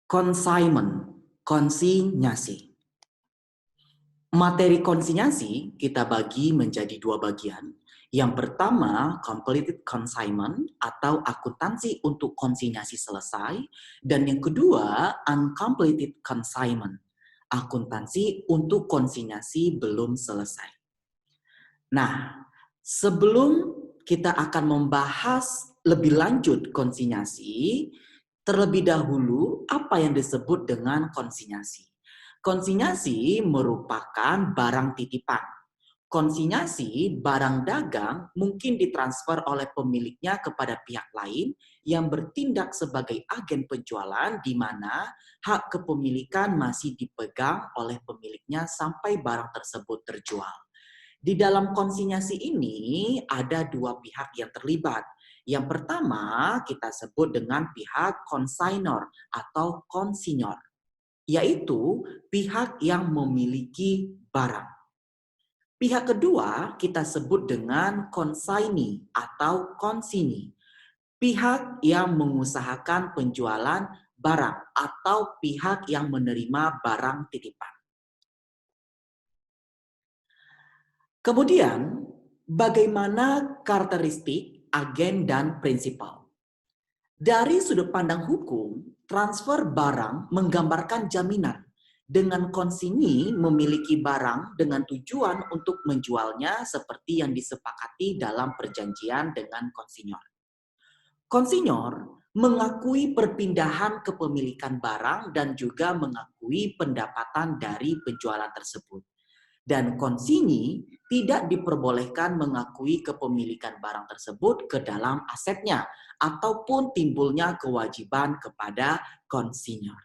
Consignment, konsinyasi. Materi konsinyasi kita bagi menjadi dua bagian. Yang pertama, completed consignment atau akuntansi untuk konsinyasi selesai. Dan yang kedua, uncompleted consignment, akuntansi untuk konsinyasi belum selesai. Nah, sebelum kita akan membahas lebih lanjut konsinyasi, terlebih dahulu apa yang disebut dengan konsinyasi. Konsinyasi merupakan barang titipan. Konsinyasi barang dagang mungkin ditransfer oleh pemiliknya kepada pihak lain yang bertindak sebagai agen penjualan di mana hak kepemilikan masih dipegang oleh pemiliknya sampai barang tersebut terjual. Di dalam konsinyasi ini ada dua pihak yang terlibat. Yang pertama kita sebut dengan pihak consignor atau konsinyor, yaitu pihak yang memiliki barang. Pihak kedua kita sebut dengan consignee atau konsini, pihak yang mengusahakan penjualan barang atau pihak yang menerima barang titipan. Kemudian, bagaimana karakteristik agen dan prinsipal? Dari sudut pandang hukum, transfer barang menggambarkan jaminan dengan konsinyii memiliki barang dengan tujuan untuk menjualnya seperti yang disepakati dalam perjanjian dengan konsinyor. Konsinyor mengakui perpindahan kepemilikan barang dan juga mengakui pendapatan dari penjualan tersebut. Dan konsinyii tidak diperbolehkan mengakui kepemilikan barang tersebut ke dalam asetnya ataupun timbulnya kewajiban kepada konsinyor.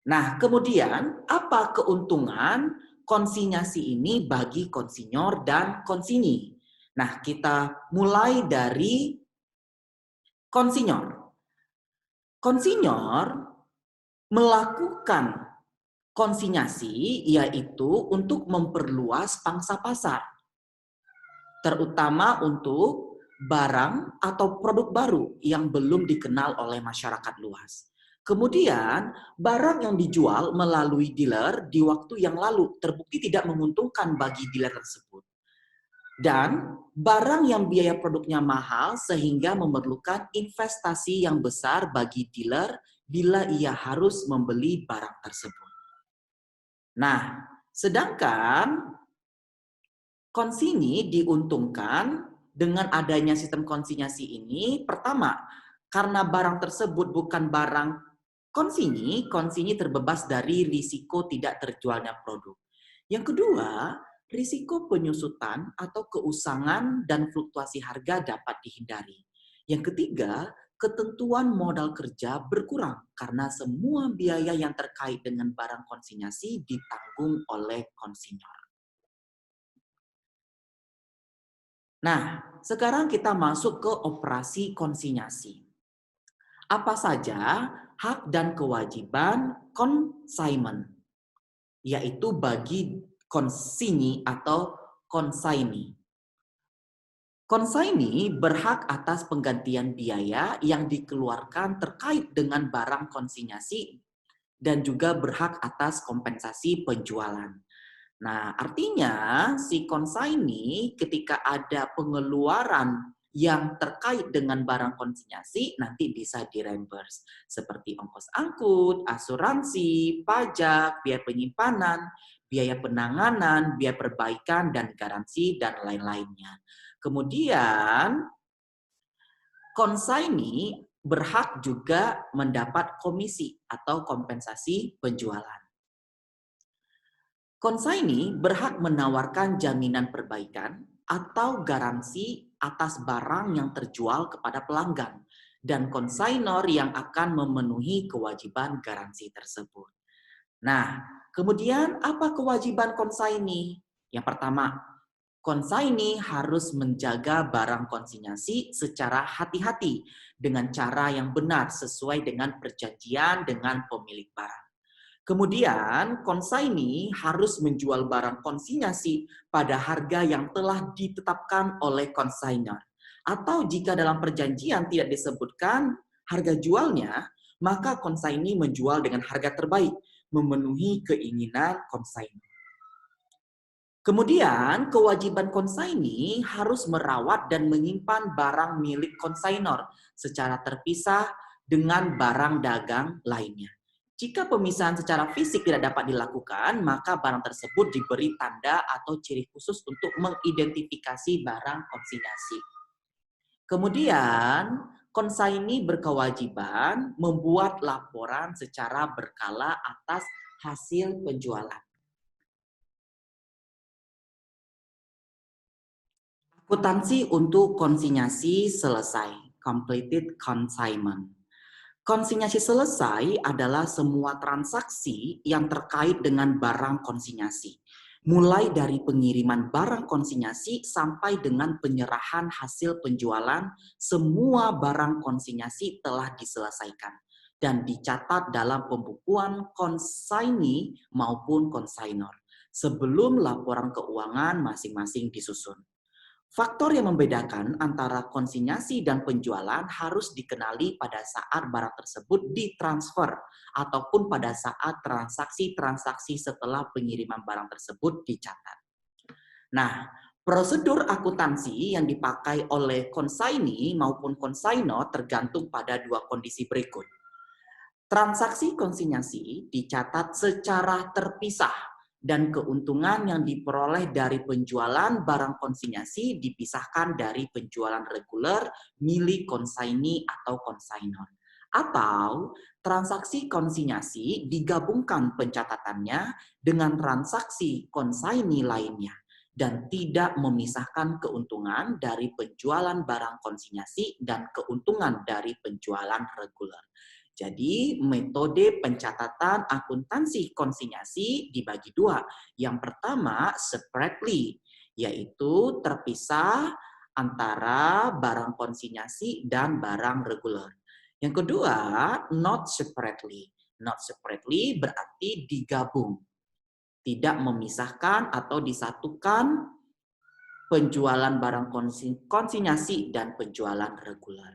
Nah, kemudian apa keuntungan konsinyasi ini bagi konsinyor dan konsinyii? Nah, kita mulai dari konsinyor. Konsinyor melakukan konsinyasi yaitu untuk memperluas pangsa pasar, terutama untuk barang atau produk baru yang belum dikenal oleh masyarakat luas. Kemudian, barang yang dijual melalui dealer di waktu yang lalu terbukti tidak menguntungkan bagi dealer tersebut. Dan barang yang biaya produknya mahal sehingga memerlukan investasi yang besar bagi dealer bila ia harus membeli barang tersebut. Nah, sedangkan konsinyii diuntungkan dengan adanya sistem konsinyasi ini. Pertama, karena barang tersebut bukan barang konsinyii, konsinyii terbebas dari risiko tidak terjualnya produk. Yang kedua, risiko penyusutan atau keusangan dan fluktuasi harga dapat dihindari. Yang ketiga, ketentuan modal kerja berkurang karena semua biaya yang terkait dengan barang konsinyasi ditanggung oleh konsinyor. Nah, sekarang kita masuk ke operasi konsinyasi. Apa saja hak dan kewajiban consignment, yaitu bagi konsinyii atau consignee. Konsignee berhak atas penggantian biaya yang dikeluarkan terkait dengan barang konsinyasi dan juga berhak atas kompensasi penjualan. Nah, artinya si konsignee ketika ada pengeluaran yang terkait dengan barang konsinyasi nanti bisa di-reimburse seperti ongkos angkut, asuransi, pajak, biaya penyimpanan, biaya penanganan, biaya perbaikan dan garansi dan lain-lainnya. Kemudian konsignee berhak juga mendapat komisi atau kompensasi penjualan. Konsignee berhak menawarkan jaminan perbaikan atau garansi atas barang yang terjual kepada pelanggan dan konsignor yang akan memenuhi kewajiban garansi tersebut. Nah, kemudian apa kewajiban konsignee? Yang pertama, konsignee harus menjaga barang konsinyasi secara hati-hati dengan cara yang benar sesuai dengan perjanjian dengan pemilik barang. Kemudian, konsignee harus menjual barang konsinyasi pada harga yang telah ditetapkan oleh konsignor. Atau jika dalam perjanjian tidak disebutkan harga jualnya, maka konsaini menjual dengan harga terbaik, memenuhi keinginan konsainer. Kemudian, kewajiban konsaini harus merawat dan menyimpan barang milik konsainor secara terpisah dengan barang dagang lainnya. Jika pemisahan secara fisik tidak dapat dilakukan, maka barang tersebut diberi tanda atau ciri khusus untuk mengidentifikasi barang konsinyasi. Kemudian, konsaini berkewajiban membuat laporan secara berkala atas hasil penjualan. Akuntansi untuk konsinyasi selesai, completed consignment. Konsinyasi selesai adalah semua transaksi yang terkait dengan barang konsinyasi, mulai dari pengiriman barang konsinyasi sampai dengan penyerahan hasil penjualan. Semua barang konsinyasi telah diselesaikan dan dicatat dalam pembukuan konsaini maupun konsainor sebelum laporan keuangan masing-masing disusun. Faktor yang membedakan antara konsinyasi dan penjualan harus dikenali pada saat barang tersebut ditransfer ataupun pada saat transaksi-transaksi setelah pengiriman barang tersebut dicatat. Nah, prosedur akuntansi yang dipakai oleh konsaini maupun konsainor tergantung pada dua kondisi berikut. Transaksi konsinyasi dicatat secara terpisah dan keuntungan yang diperoleh dari penjualan barang konsinyasi dipisahkan dari penjualan reguler milik konsaini atau konsainor. Atau transaksi konsinyasi digabungkan pencatatannya dengan transaksi konsaini lainnya dan tidak memisahkan keuntungan dari penjualan barang konsinyasi dan keuntungan dari penjualan reguler. Jadi metode pencatatan akuntansi konsinyasi dibagi dua. Yang pertama separately, yaitu terpisah antara barang konsinyasi dan barang reguler. Yang kedua not separately. Not separately berarti digabung, tidak memisahkan atau disatukan penjualan barang konsinyasi dan penjualan reguler.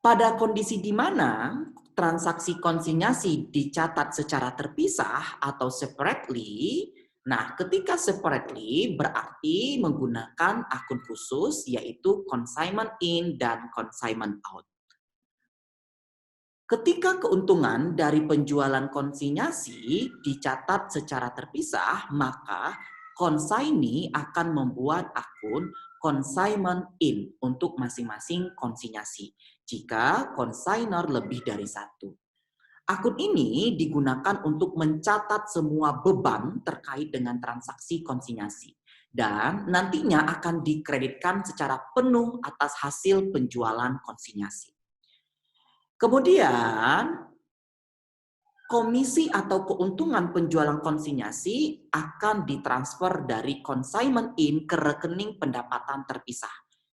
Pada kondisi di mana transaksi konsinyasi dicatat secara terpisah atau separately, nah ketika separately berarti menggunakan akun khusus yaitu consignment in dan consignment out. Ketika keuntungan dari penjualan konsinyasi dicatat secara terpisah, maka konsaini akan membuat akun consignment in untuk masing-masing konsinyasi jika konsainor lebih dari satu. Akun ini digunakan untuk mencatat semua beban terkait dengan transaksi konsinyasi dan nantinya akan dikreditkan secara penuh atas hasil penjualan konsinyasi. Kemudian, komisi atau keuntungan penjualan konsinyasi akan ditransfer dari consignment in ke rekening pendapatan terpisah.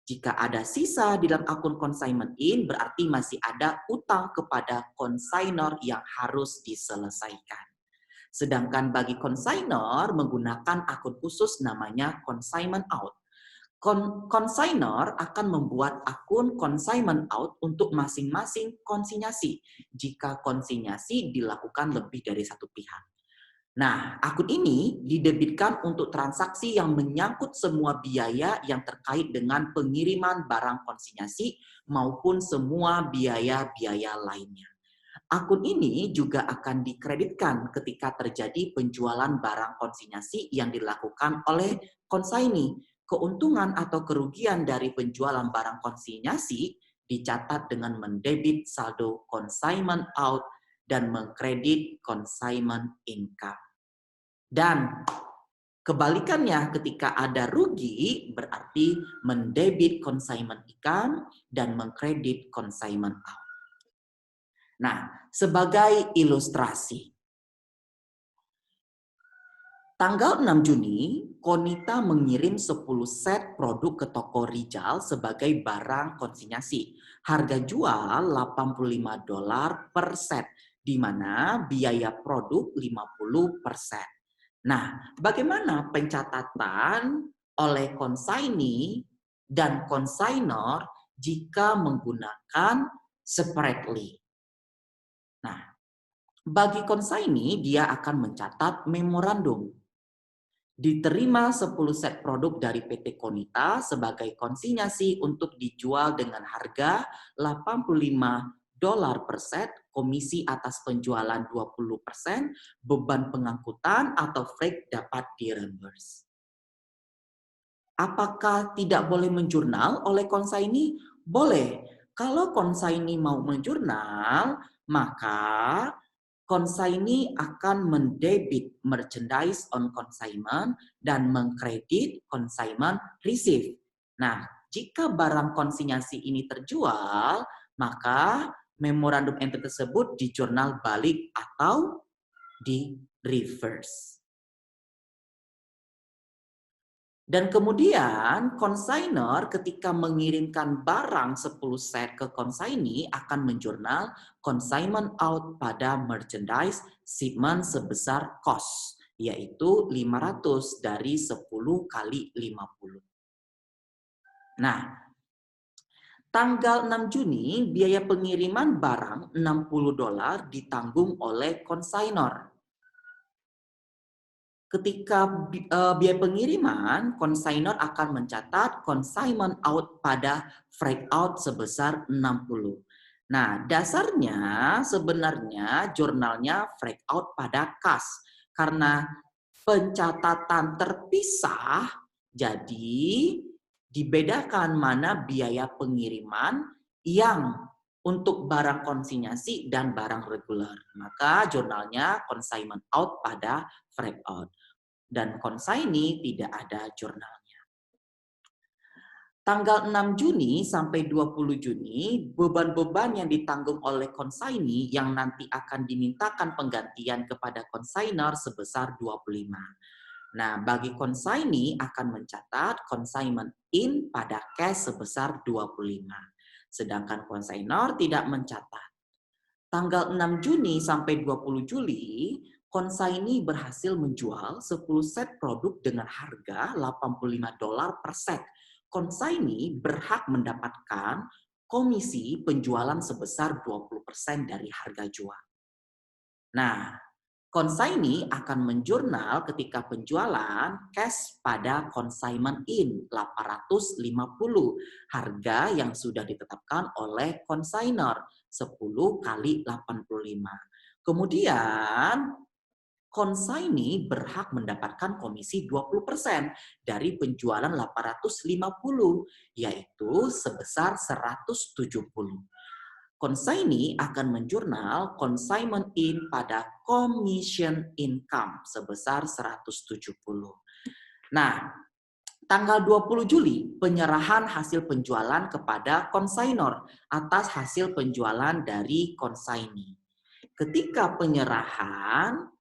Jika ada sisa di dalam akun consignment in, berarti masih ada utang kepada konsainor yang harus diselesaikan. Sedangkan bagi konsainor menggunakan akun khusus namanya consignment out. Konsainor akan membuat akun consignment out untuk masing-masing konsinyasi jika konsinyasi dilakukan lebih dari satu pihak. Nah, akun ini didebitkan untuk transaksi yang menyangkut semua biaya yang terkait dengan pengiriman barang konsinyasi maupun semua biaya-biaya lainnya. Akun ini juga akan dikreditkan ketika terjadi penjualan barang konsinyasi yang dilakukan oleh konsaini. Keuntungan atau kerugian dari penjualan barang konsinyasi dicatat dengan mendebit saldo consignment out dan mengkredit consignment income. Dan kebalikannya, ketika ada rugi berarti mendebit consignment income dan mengkredit consignment out. Nah, sebagai ilustrasi, tanggal 6 Juni, Konita mengirim 10 set produk ke toko Rijal sebagai barang konsinyasi. Harga jual $85 per set, di mana biaya produk 50%. Nah, bagaimana pencatatan oleh konsaini dan konsainor jika menggunakan separately. Nah, bagi consignee dia akan mencatat memorandum. Diterima 10 set produk dari PT Konita sebagai konsinyasi untuk dijual dengan harga $85 per set, komisi atas penjualan 20%, beban pengangkutan atau freight dapat direimburse. Apakah tidak boleh menjurnal oleh konsignee? Boleh. Kalau konsignee mau menjurnal, maka konsignee akan mendebit merchandise on consignment dan mengkredit consignment receive. Nah, jika barang konsinyasi ini terjual, maka memorandum entry tersebut dijurnal balik atau di reverse. Dan kemudian consignor ketika mengirimkan barang 10 set ke consignee akan menjurnal consignment out pada merchandise shipment sebesar cost, yaitu 500 dari 10 kali 50. Nah, tanggal 6 Juni biaya pengiriman barang $60 ditanggung oleh consignor. Ketika biaya pengiriman, consignor akan mencatat consignment out pada freight out sebesar 60. Nah, dasarnya sebenarnya jurnalnya freight out pada kas. Karena pencatatan terpisah, jadi dibedakan mana biaya pengiriman yang untuk barang konsinyasi dan barang reguler. Maka jurnalnya consignment out pada freight out. Dan consignee tidak ada jurnalnya. Tanggal 6 Juni sampai 20 Juni, beban-beban yang ditanggung oleh consignee yang nanti akan dimintakan penggantian kepada consignor sebesar 25. Nah, bagi consignee akan mencatat consignment in pada cash sebesar 25. Sedangkan consignor tidak mencatat. Tanggal 6 Juni sampai 20 Juli, consignee berhasil menjual 10 set produk dengan harga $85 per set. Consignee berhak mendapatkan komisi penjualan sebesar 20% dari harga jual. Nah, consignee akan menjurnal ketika penjualan cash pada consignment in 850, harga yang sudah ditetapkan oleh consignor 10 kali 85. Kemudian consignee berhak mendapatkan komisi 20% dari penjualan 850, yaitu sebesar 170. Consignee akan menjurnal consignment in pada commission income sebesar 170. Nah, tanggal 20 Juli penyerahan hasil penjualan kepada consignor atas hasil penjualan dari consignee. Ketika penyerahan,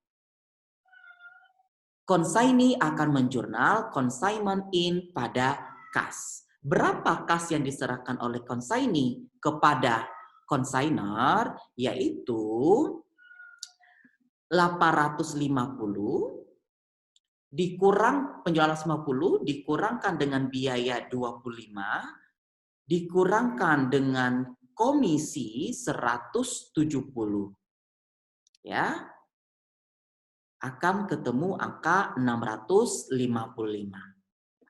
consignee akan menjurnal consignment in pada kas. Berapa kas yang diserahkan oleh consignee kepada consignor, yaitu 850 dikurang penjualan 50 dikurangkan dengan biaya 25 dikurangkan dengan komisi 170. Ya. Akan ketemu angka 655.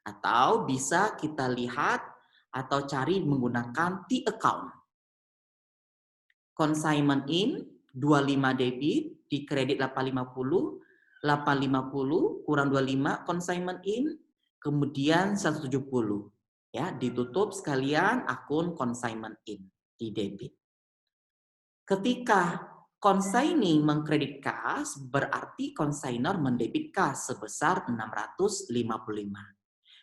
Atau bisa kita lihat atau cari menggunakan T account. Consignment in 25 debit di kredit 850, 850 kurang 25 consignment in, kemudian 170. Ya, ditutup sekalian akun consignment in di debit. Ketika consignee mengkredit kas, berarti consignor mendebit kas sebesar 655.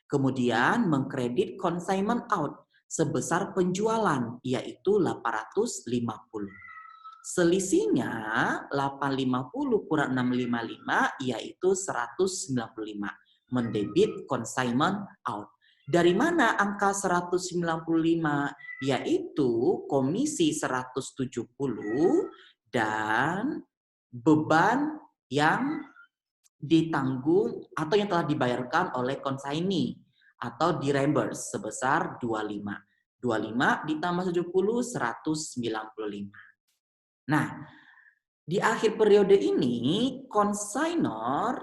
Kemudian mengkredit consignment out sebesar penjualan, yaitu 850. Selisihnya 850 kurang 655, yaitu 195. Mendebit consignment out. Dari mana angka 195? Yaitu komisi 170 dan beban yang ditanggung atau yang telah dibayarkan oleh consignee atau di reimburse sebesar 25. 25 ditambah 70, 195. Nah, di akhir periode ini, konsainor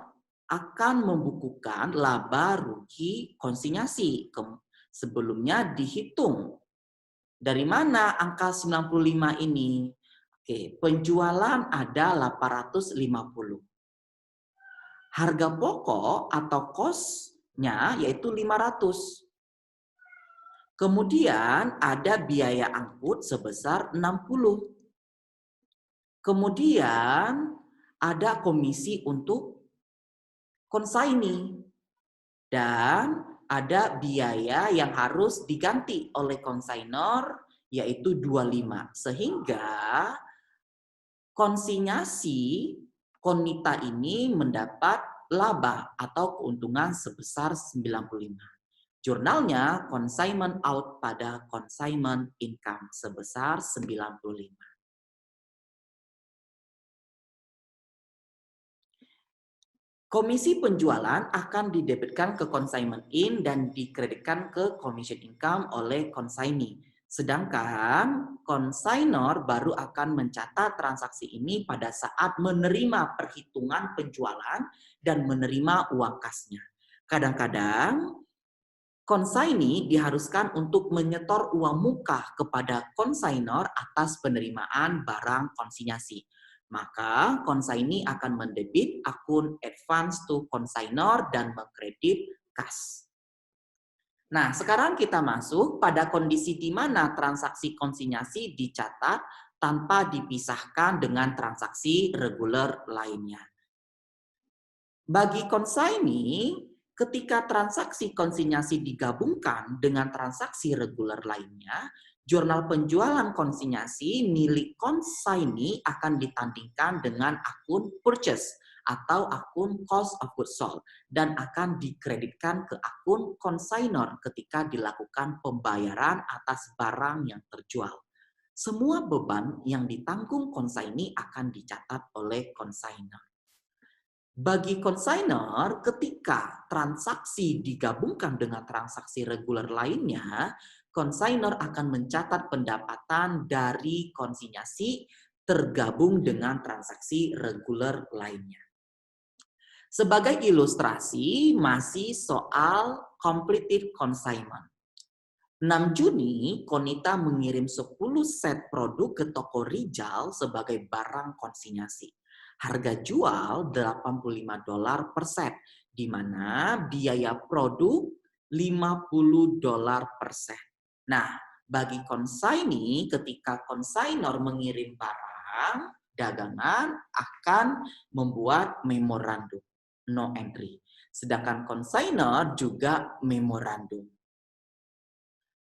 akan membukukan laba rugi konsinyasi. Sebelumnya dihitung. Dari mana angka 95 ini? Oke, penjualan ada 850. Harga pokok atau cost-nya yaitu 500. Kemudian ada biaya angkut sebesar 60. Kemudian ada komisi untuk konsaini. Dan ada biaya yang harus diganti oleh konsainor yaitu 25. Sehingga konsinyasi Konita ini mendapat laba atau keuntungan sebesar 95. Jurnalnya consignment out pada consignment income sebesar 95. Komisi penjualan akan didebitkan ke consignment in dan dikreditkan ke commission income oleh consignee. Sedangkan konsainor baru akan mencatat transaksi ini pada saat menerima perhitungan penjualan dan menerima uang kasnya. Kadang-kadang konsaini diharuskan untuk menyetor uang muka kepada konsainor atas penerimaan barang konsinyasi. Maka konsaini akan mendebit akun advance to konsainor dan mengkredit kas. Nah, sekarang kita masuk pada kondisi di mana transaksi konsinyasi dicatat tanpa dipisahkan dengan transaksi reguler lainnya. Bagi konsaini, ketika transaksi konsinyasi digabungkan dengan transaksi reguler lainnya, jurnal penjualan konsinyasi milik konsaini akan ditandingkan dengan akun purchase atau akun cost of goods sold dan akan dikreditkan ke akun konsainor ketika dilakukan pembayaran atas barang yang terjual. Semua beban yang ditanggung konsaini akan dicatat oleh konsainor. Bagi konsainor, ketika transaksi digabungkan dengan transaksi reguler lainnya, konsainor akan mencatat pendapatan dari konsinyasi tergabung dengan transaksi reguler lainnya. Sebagai ilustrasi, masih soal completed consignment. 6 Juni, Konita mengirim 10 set produk ke toko Rijal sebagai barang konsinyasi. Harga jual $85 per set, di mana biaya produk $50 per set. Nah, bagi konsaini, ketika konsainor mengirim barang dagangan akan membuat memorandum no entry. Sedangkan konsainor juga memorandum.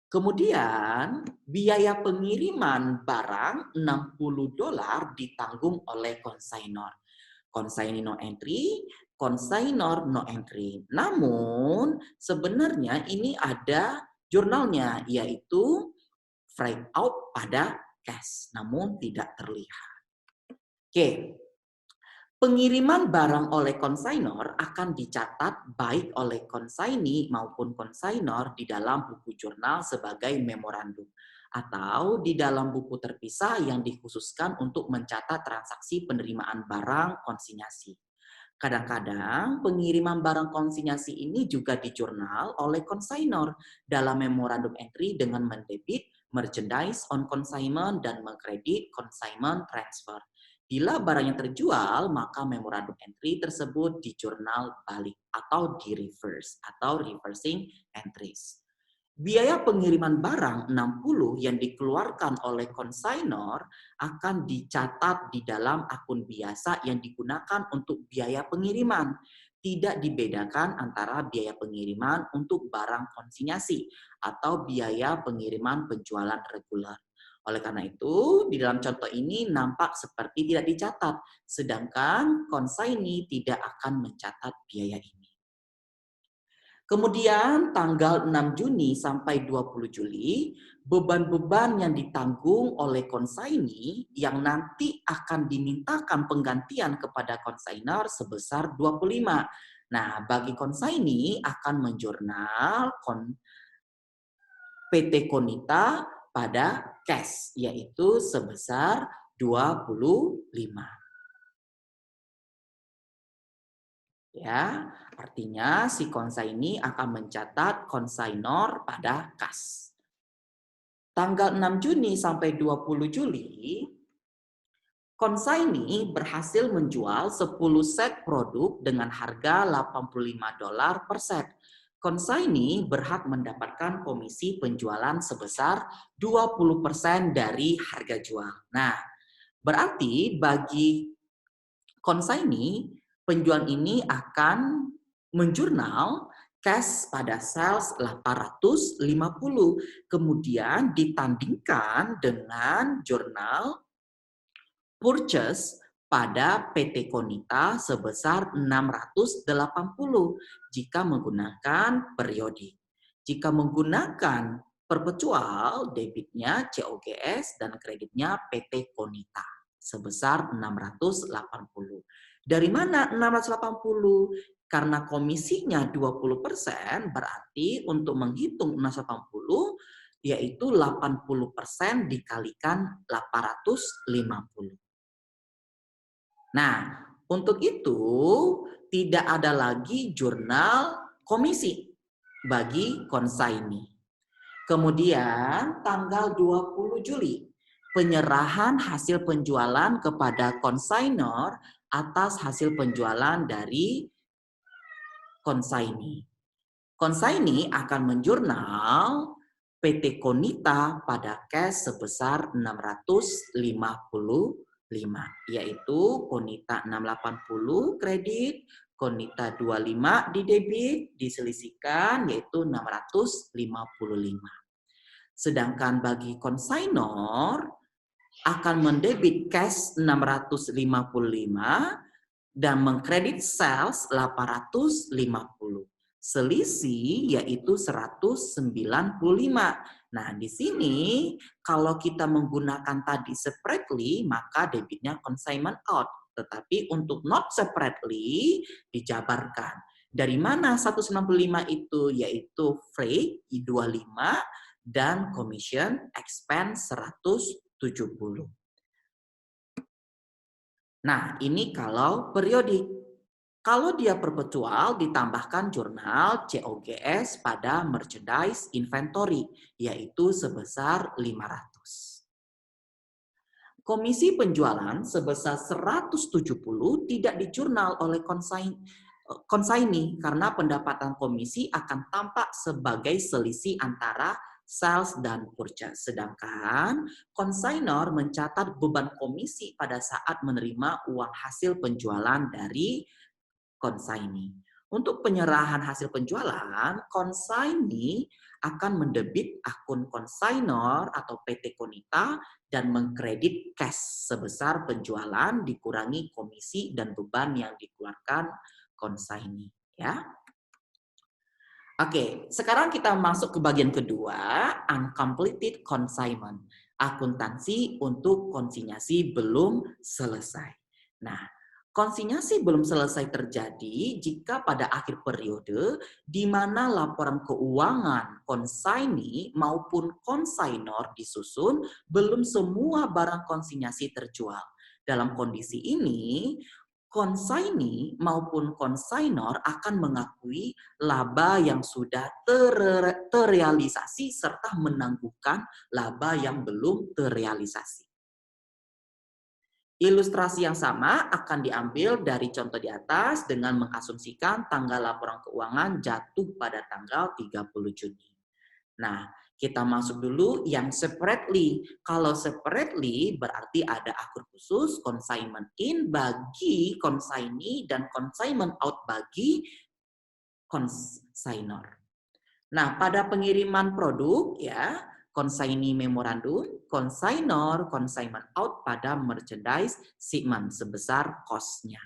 Kemudian biaya pengiriman barang $60 ditanggung oleh konsainor. Konsaini no entry, konsainor no entry. Namun sebenarnya ini ada jurnalnya yaitu freight out pada cash, namun tidak terlihat. Oke. Pengiriman barang oleh konsainor akan dicatat baik oleh konsaini maupun konsainor di dalam buku jurnal sebagai memorandum atau di dalam buku terpisah yang dikhususkan untuk mencatat transaksi penerimaan barang konsinyasi. Kadang-kadang pengiriman barang konsinyasi ini juga dijurnal oleh konsainor dalam memorandum entry dengan mendebit merchandise on consignment dan mengkredit consignment transfer. Bila barangnya terjual, maka memorandum entry tersebut di jurnal balik atau di reverse atau reversing entries. Biaya pengiriman barang 60 yang dikeluarkan oleh konsainor akan dicatat di dalam akun biasa yang digunakan untuk biaya pengiriman. Tidak dibedakan antara biaya pengiriman untuk barang konsinyasi atau biaya pengiriman penjualan reguler. Oleh karena itu, di dalam contoh ini nampak seperti tidak dicatat, sedangkan konsaini tidak akan mencatat biaya ini. Kemudian tanggal 6 Juni sampai 20 Juli, beban-beban yang ditanggung oleh konsaini yang nanti akan dimintakan penggantian kepada konsainor sebesar 25. Nah, bagi konsaini akan menjurnal PT Konita pada cash, yaitu sebesar 25. Ya, artinya si konsaini akan mencatat konsainor pada kas. Tanggal 6 Juni sampai 20 Juli, konsaini berhasil menjual 10 set produk dengan harga $85 per set. Konsaini berhak mendapatkan komisi penjualan sebesar 20% dari harga jual. Nah, berarti bagi konsaini, penjualan ini akan menjurnal cash pada sales 850, kemudian ditandingkan dengan jurnal purchase pada PT Konita sebesar 680 jika menggunakan periodik. Jika menggunakan perpetual, debitnya COGS dan kreditnya PT Konita sebesar 680. Dari mana 680? Karena komisinya 20%, berarti untuk menghitung 680 yaitu 80% dikalikan 850. Nah, untuk itu tidak ada lagi jurnal komisi bagi konsaini. Kemudian tanggal 20 Juli, penyerahan hasil penjualan kepada konsainor atas hasil penjualan dari konsaini. Konsaini akan menjurnal PT Konita pada cash sebesar 655, yaitu Konita 680 kredit, Konita 25 di debit, diselisihkan yaitu 655. Sedangkan bagi konsainor akan mendebit cash 655 dan mengkredit sales 850. Selisih yaitu 195. Nah, di sini kalau kita menggunakan tadi separately, maka debitnya consignment out. Tetapi untuk not separately, dijabarkan. Dari mana 195 itu? Yaitu freight 25 dan commission expense 170. Nah, ini kalau periodik. Kalau dia perpetual, ditambahkan jurnal COGS pada merchandise inventory, yaitu sebesar 500. Komisi penjualan sebesar 170 tidak dijurnal oleh konsaini karena pendapatan komisi akan tampak sebagai selisih antara sales dan purchase. Sedangkan konsainor mencatat beban komisi pada saat menerima uang hasil penjualan dari konsaini. Untuk penyerahan hasil penjualan, konsaini akan mendebit akun konsainor atau PT Konita dan mengkredit cash sebesar penjualan dikurangi komisi dan beban yang dikeluarkan konsaini. Ya. Oke, sekarang kita masuk ke bagian kedua, uncompleted consignment. Akuntansi untuk konsinyasi belum selesai. Nah, konsinyasi belum selesai terjadi jika pada akhir periode di mana laporan keuangan konsaini maupun konsainor disusun, belum semua barang konsinyasi terjual. Dalam kondisi ini, konsaini maupun konsainor akan mengakui laba yang sudah terrealisasi serta menangguhkan laba yang belum terrealisasi. Ilustrasi yang sama akan diambil dari contoh di atas dengan mengasumsikan tanggal laporan keuangan jatuh pada tanggal 30 Juni. Nah, kita masuk dulu yang separately. Kalau separately berarti ada akun khusus consignment in bagi konsaini dan consignment out bagi konsainor. Nah, pada pengiriman produk ya, konsaini memorandum, konsainor, consignment out pada merchandise shipment sebesar cost-nya.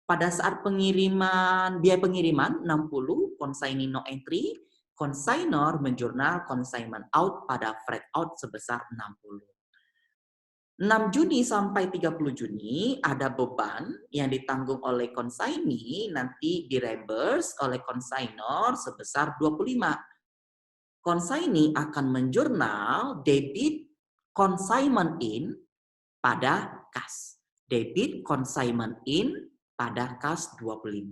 Pada saat pengiriman, biaya pengiriman 60, konsaini no entry, konsainor menjurnal consignment out pada freight out sebesar 60. 6 Juni sampai 30 Juni ada beban yang ditanggung oleh konsaini nanti direimburse oleh konsainor sebesar 25. Consignee akan menjurnal debit consignment in pada kas. Debit consignment in pada kas 25.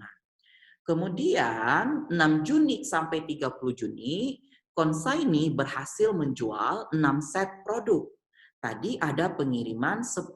Kemudian 6 Juni sampai 30 Juni, consignee berhasil menjual 6 set produk. Tadi ada pengiriman 10,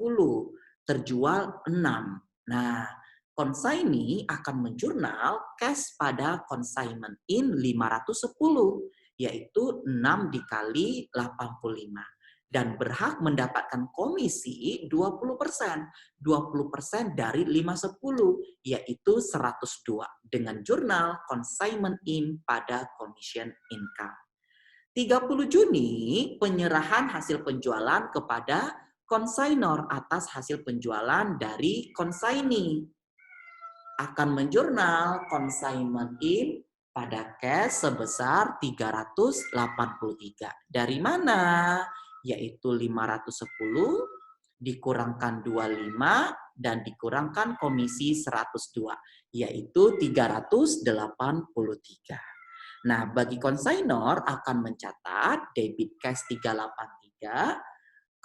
terjual 6. Nah, consignee akan menjurnal cash pada consignment in 510, yaitu 6 dikali 85. Dan berhak mendapatkan komisi 20%. 20% dari 510, yaitu 102 dengan jurnal consignment in pada commission income. 30 Juni penyerahan hasil penjualan kepada consignor atas hasil penjualan dari consignee. Akan menjurnal consignment in pada cash sebesar 383. Dari mana? Yaitu 510 dikurangkan 25 dan dikurangkan komisi 102, yaitu 383. Nah, bagi konsignor akan mencatat debit cash 383,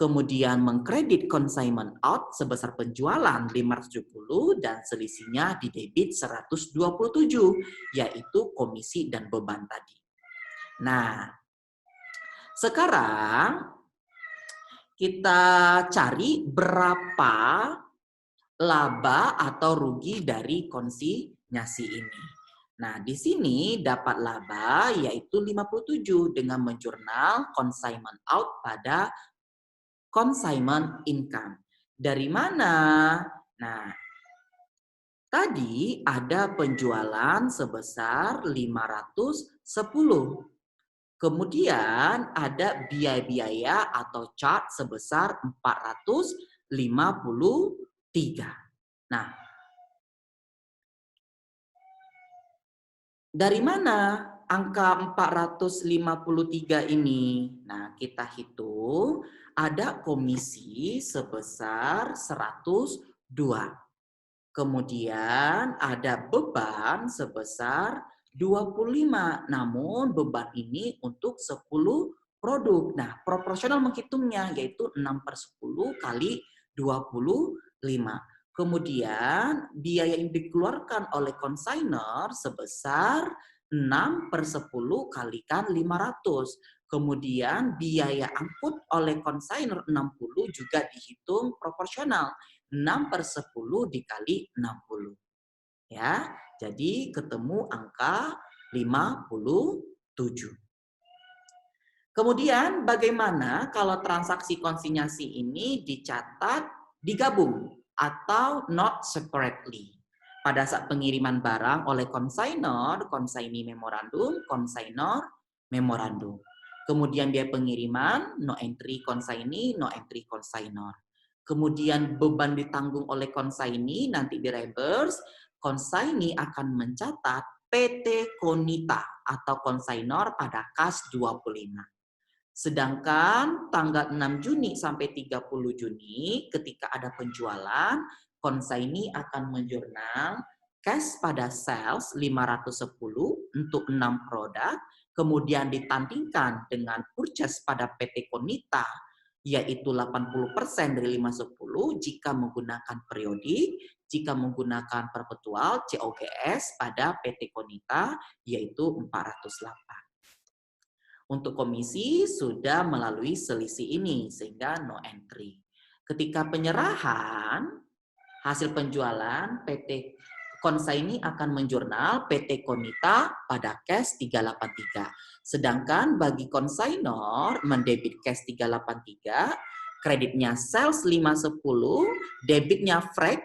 kemudian mengkredit consignment out sebesar penjualan 570 dan selisihnya di debit 127, yaitu komisi dan beban tadi. Nah, sekarang kita cari berapa laba atau rugi dari konsinyasi ini. Nah, di sini dapat laba yaitu 57 dengan menjurnal consignment out pada consignment income. Dari mana? Nah, tadi ada penjualan sebesar 510. Kemudian ada biaya-biaya atau charge sebesar 453. Nah, dari mana angka 453 ini? Nah, kita hitung ada komisi sebesar 102. Kemudian ada beban sebesar 25. Namun beban ini untuk 10 produk. Nah, proporsional menghitungnya yaitu 6/10 kali 25. Kemudian biaya yang dikeluarkan oleh consignor sebesar 6/10 kalikan 500. Kemudian biaya angkut oleh consignor 60 juga dihitung proporsional. 6/10 dikali 60. Ya, jadi ketemu angka 57. Kemudian bagaimana kalau transaksi konsinyasi ini dicatat digabung atau not separately? Pada saat pengiriman barang oleh consignor, consignee memorandum, consignor memorandum. Kemudian dia pengiriman, no entry consignee, no entry consignor. Kemudian beban ditanggung oleh consignee, nanti di reverse, consignee akan mencatat PT Konita atau consignor pada kas 25. Sedangkan tanggal 6 Juni sampai 30 Juni ketika ada penjualan, consignee akan menjurnal cash pada sales 510 untuk 6 produk, kemudian ditandingkan dengan purchase pada PT Konita yaitu 80% dari 510 jika menggunakan periodik, jika menggunakan perpetual COGS pada PT Konita yaitu 408. Untuk komisi sudah melalui selisih ini sehingga no entry. Ketika penyerahan hasil penjualan PT consignee akan menjurnal PT Konita pada cash 383. Sedangkan bagi consignor mendebit cash 383, kreditnya sales 510, debitnya freight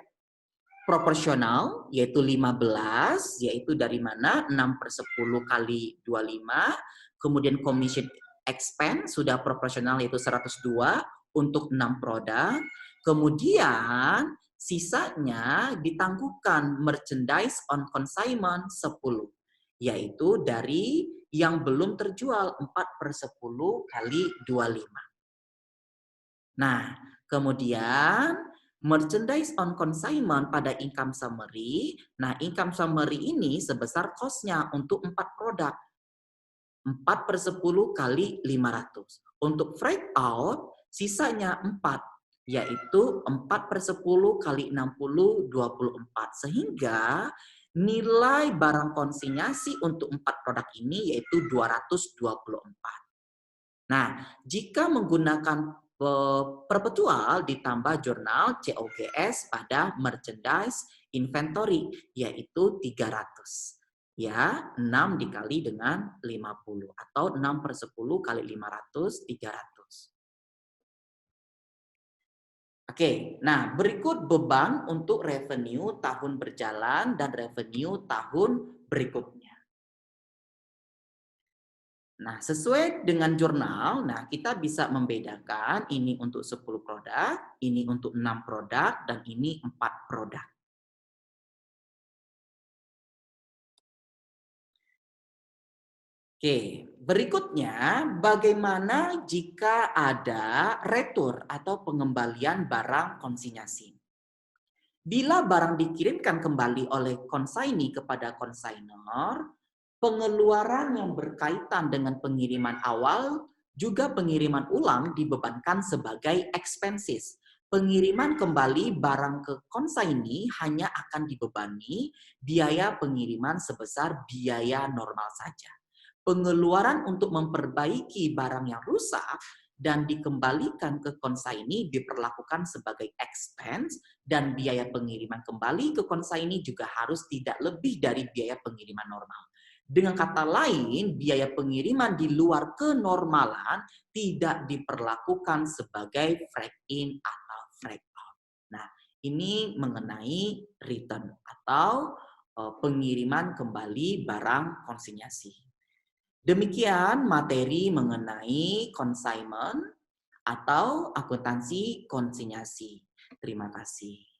proporsional yaitu 15, yaitu dari mana 6/10 kali 25, kemudian commission expense sudah proporsional yaitu 102 untuk 6 produk, kemudian sisanya ditangguhkan merchandise on consignment 10, yaitu dari yang belum terjual 4/10 kali 25. Nah, kemudian merchandise on consignment pada income summary. Nah, income summary ini sebesar cost-nya untuk 4 produk. 4/10 kali 500. Untuk freight out, sisanya 4, yaitu 4/10 kali 60, 24. Sehingga nilai barang konsinyasi untuk 4 produk ini yaitu 224. Nah, jika menggunakan perpetual ditambah jurnal COGS pada merchandise inventory, yaitu 300. Ya, 6 dikali dengan 50 atau 6/10 kali 500, 300. Oke, nah berikut beban untuk revenue tahun berjalan dan revenue tahun berikutnya. Nah, sesuai dengan jurnal, nah kita bisa membedakan ini untuk 10 produk, ini untuk 6 produk, dan ini 4 produk. Oke, berikutnya bagaimana jika ada retur atau pengembalian barang konsinyasi? Bila barang dikirimkan kembali oleh konsaini kepada konsainer, pengeluaran yang berkaitan dengan pengiriman awal juga pengiriman ulang dibebankan sebagai expenses. Pengiriman kembali barang ke konsaini hanya akan dibebani biaya pengiriman sebesar biaya normal saja. Pengeluaran untuk memperbaiki barang yang rusak dan dikembalikan ke konsaini diperlakukan sebagai expense dan biaya pengiriman kembali ke konsaini juga harus tidak lebih dari biaya pengiriman normal. Dengan kata lain, biaya pengiriman di luar kenormalan tidak diperlakukan sebagai freight in atau freight out. Nah, ini mengenai return atau pengiriman kembali barang konsinyasi. Demikian materi mengenai consignment atau akuntansi konsinyasi. Terima kasih.